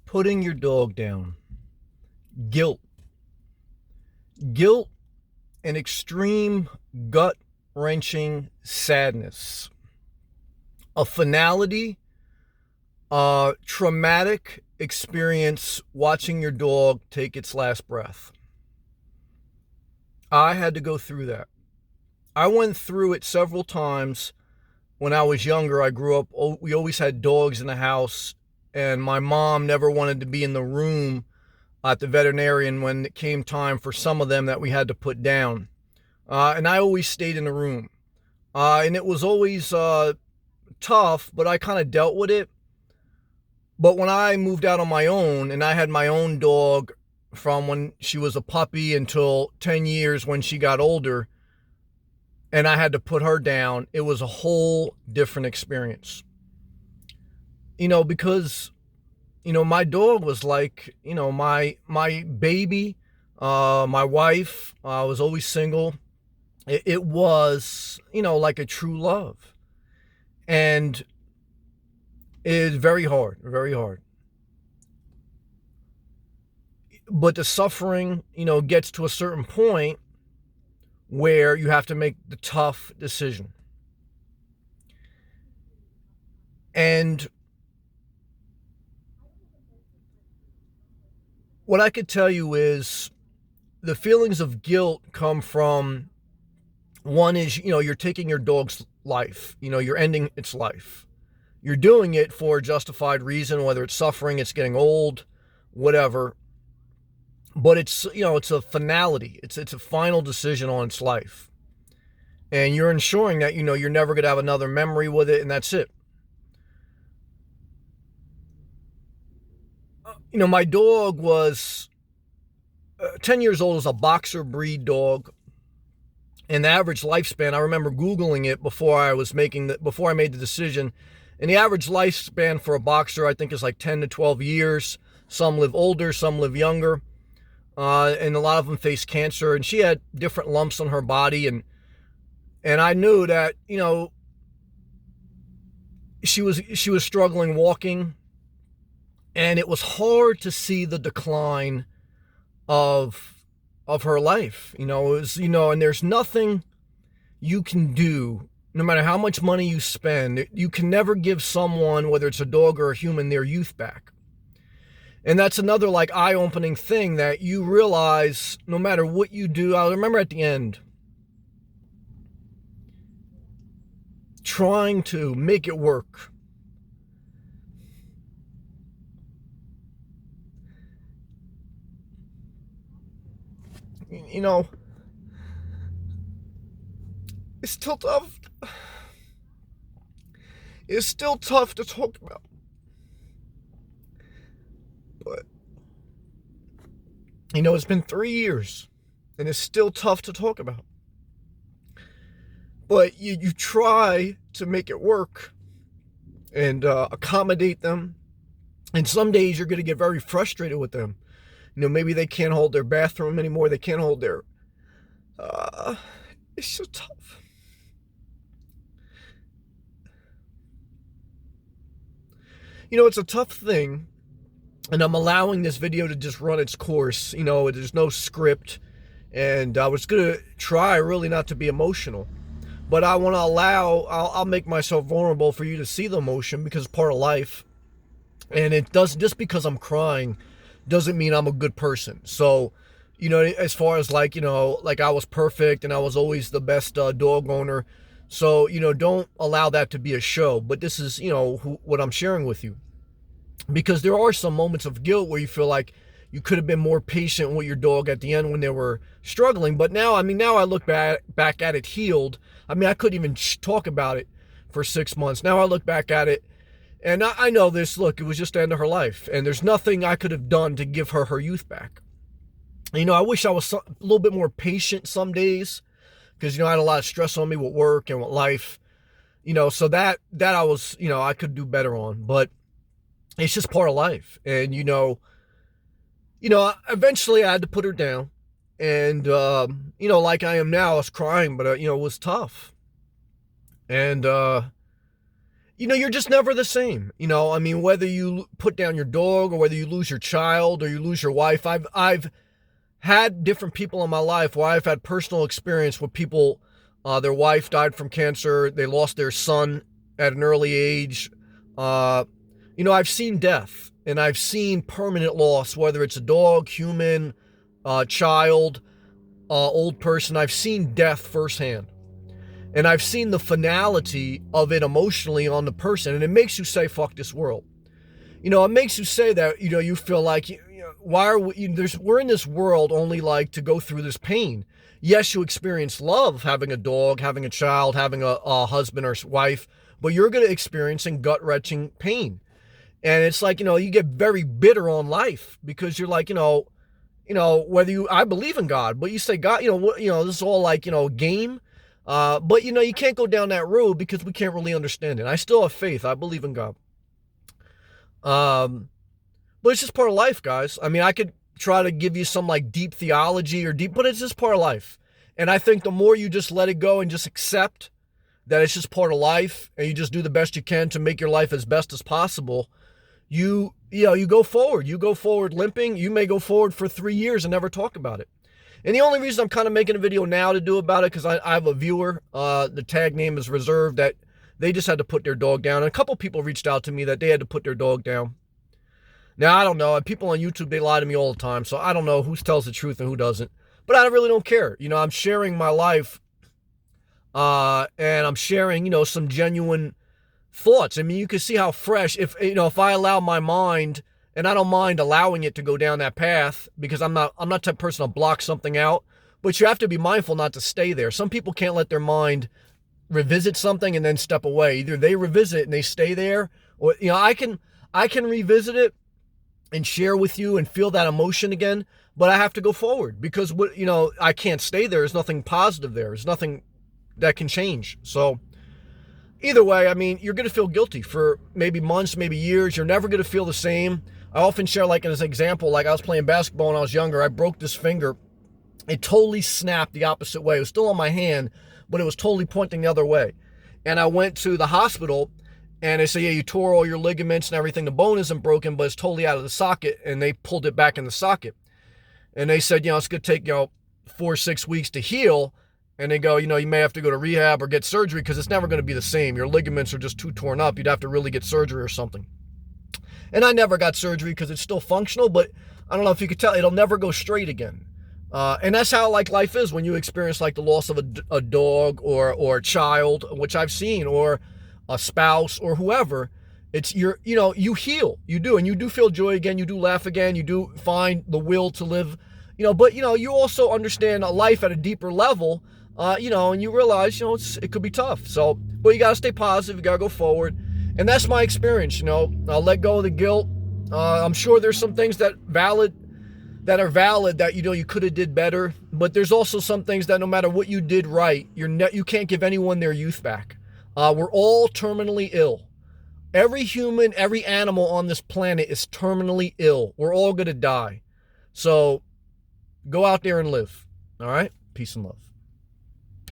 Putting your dog down. Guilt. Guilt and extreme gut wrenching sadness. A finality, a traumatic experience watching your dog take its last breath. I had to go through that. I went through it several times when I was younger. I grew up, we always had dogs in the house, and my mom never wanted to be in the room at the veterinarian when it came time for some of them that we had to put down. And I always stayed in the room. And it was always tough, but I kind of dealt with it. But when I moved out on my own and I had my own dog from when she was a puppy until 10 years when she got older, and I had to put her down, it was a whole different experience. Because my dog was like, my baby, my wife. I was always single. It was, like a true love. And it's very hard, very hard. But the suffering, gets to a certain point where you have to make the tough decision. And what I could tell you is the feelings of guilt come from, one is, you're taking your dog's life, you're ending its life. You're doing it for a justified reason, whether it's suffering, it's getting old, whatever. But it's a finality. It's a final decision on its life. And you're ensuring that, you're never going to have another memory with it, and that's it. My dog was 10 years old, as a boxer breed dog. And the average lifespan, I remember Googling it before I made the decision. And the average lifespan for a boxer, I think, is like 10 to 12 years. Some live older, some live younger. And a lot of them face cancer. And she had different lumps on her body. And I knew that, she was struggling walking. And it was hard to see the decline of her life. It was, and there's nothing you can do, no matter how much money you spend. You can never give someone, whether it's a dog or a human, their youth back. And that's another eye-opening thing, that you realize no matter what you do. I remember at the end trying to make it work. It's still tough. It's still tough to talk about. But, it's been 3 years, and it's still tough to talk about. But you try to make it work and accommodate them. And some days you're going to get very frustrated with them. Maybe they can't hold their bathroom anymore. They can't hold their... it's so tough. It's a tough thing. And I'm allowing this video to just run its course. There's no script. And I was going to try really not to be emotional. But I want to I'll make myself vulnerable for you to see the emotion, because it's part of life. And it doesn't, just because I'm crying doesn't mean I'm a good person. So, as far as I was perfect and I was always the best dog owner. So, don't allow that to be a show. But this is, what I'm sharing with you. Because there are some moments of guilt where you feel like you could have been more patient with your dog at the end when they were struggling. But now I look back at it healed. I couldn't even talk about it for 6 months. Now I look back at it, and I know this. Look, it was just the end of her life, and there's nothing I could have done to give her youth back. I wish I was a little bit more patient some days, because, I had a lot of stress on me with work and with life. So that I was, I could do better on. But it's just part of life. And, eventually I had to put her down. And, like I am now, I was crying, but, it was tough. And you're just never the same. I mean, whether you put down your dog or whether you lose your child or you lose your wife, I've had different people in my life where I've had personal experience with people, their wife died from cancer, they lost their son at an early age. I've seen death and I've seen permanent loss, whether it's a dog, human, child, old person. I've seen death firsthand. And I've seen the finality of it emotionally on the person. And it makes you say, fuck this world. It makes you say that, you feel like, why are we, we're in this world only like to go through this pain. Yes, you experience love, having a dog, having a child, having a husband or wife, but you're going to experience experiencing gut-wrenching pain. And it's like, you get very bitter on life because you're like, whether I believe in God, but you say God, this is all like, game. But you can't go down that road because we can't really understand it. I still have faith. I believe in God. But it's just part of life, guys. I mean, I could try to give you some like deep theology but it's just part of life. And I think the more you just let it go and just accept that it's just part of life and you just do the best you can to make your life as best as possible, you go forward. You go forward limping. You may go forward for 3 years and never talk about it. And the only reason I'm kind of making a video now to do about it, because I have a viewer, the tag name is reserved, that they just had to put their dog down. And a couple people reached out to me that they had to put their dog down. Now, I don't know. People on YouTube, they lie to me all the time. So I don't know who tells the truth and who doesn't. But I really don't care. I'm sharing my life. And I'm sharing, some genuine thoughts. I mean, you can see how fresh, if I allow my mind, and I don't mind allowing it to go down that path because I'm not the type of person to block something out, but you have to be mindful not to stay there. Some people can't let their mind revisit something and then step away. Either they revisit and they stay there, or, I can revisit it and share with you and feel that emotion again, but I have to go forward because I can't stay there. There's nothing positive there. There's nothing that can change. So either way, I mean, you're going to feel guilty for maybe months, maybe years. You're never going to feel the same. I often share, like, as an example, like I was playing basketball when I was younger. I broke this finger. It totally snapped the opposite way. It was still on my hand, but it was totally pointing the other way. And I went to the hospital, and they say, yeah, you tore all your ligaments and everything. The bone isn't broken, but it's totally out of the socket. And they pulled it back in the socket. And they said, it's going to take, 4 or 6 weeks to heal. And they go, you may have to go to rehab or get surgery because it's never going to be the same. Your ligaments are just too torn up. You'd have to really get surgery or something. And I never got surgery because it's still functional, but I don't know if you could tell, it'll never go straight again. And that's how like life is when you experience like the loss of a dog or a child, which I've seen, or a spouse or whoever. It's you heal, you do, and you do feel joy again. You do laugh again. You do find the will to live, but you also understand life at a deeper level, and you realize, it could be tough. So, but you got to stay positive. You got to go forward. And that's my experience, I'll let go of the guilt. I'm sure there's some things that are valid that, you could have did better. But there's also some things that no matter what you did right, you can't give anyone their youth back. We're all terminally ill. Every human, every animal on this planet is terminally ill. We're all going to die. So go out there and live. All right? Peace and love.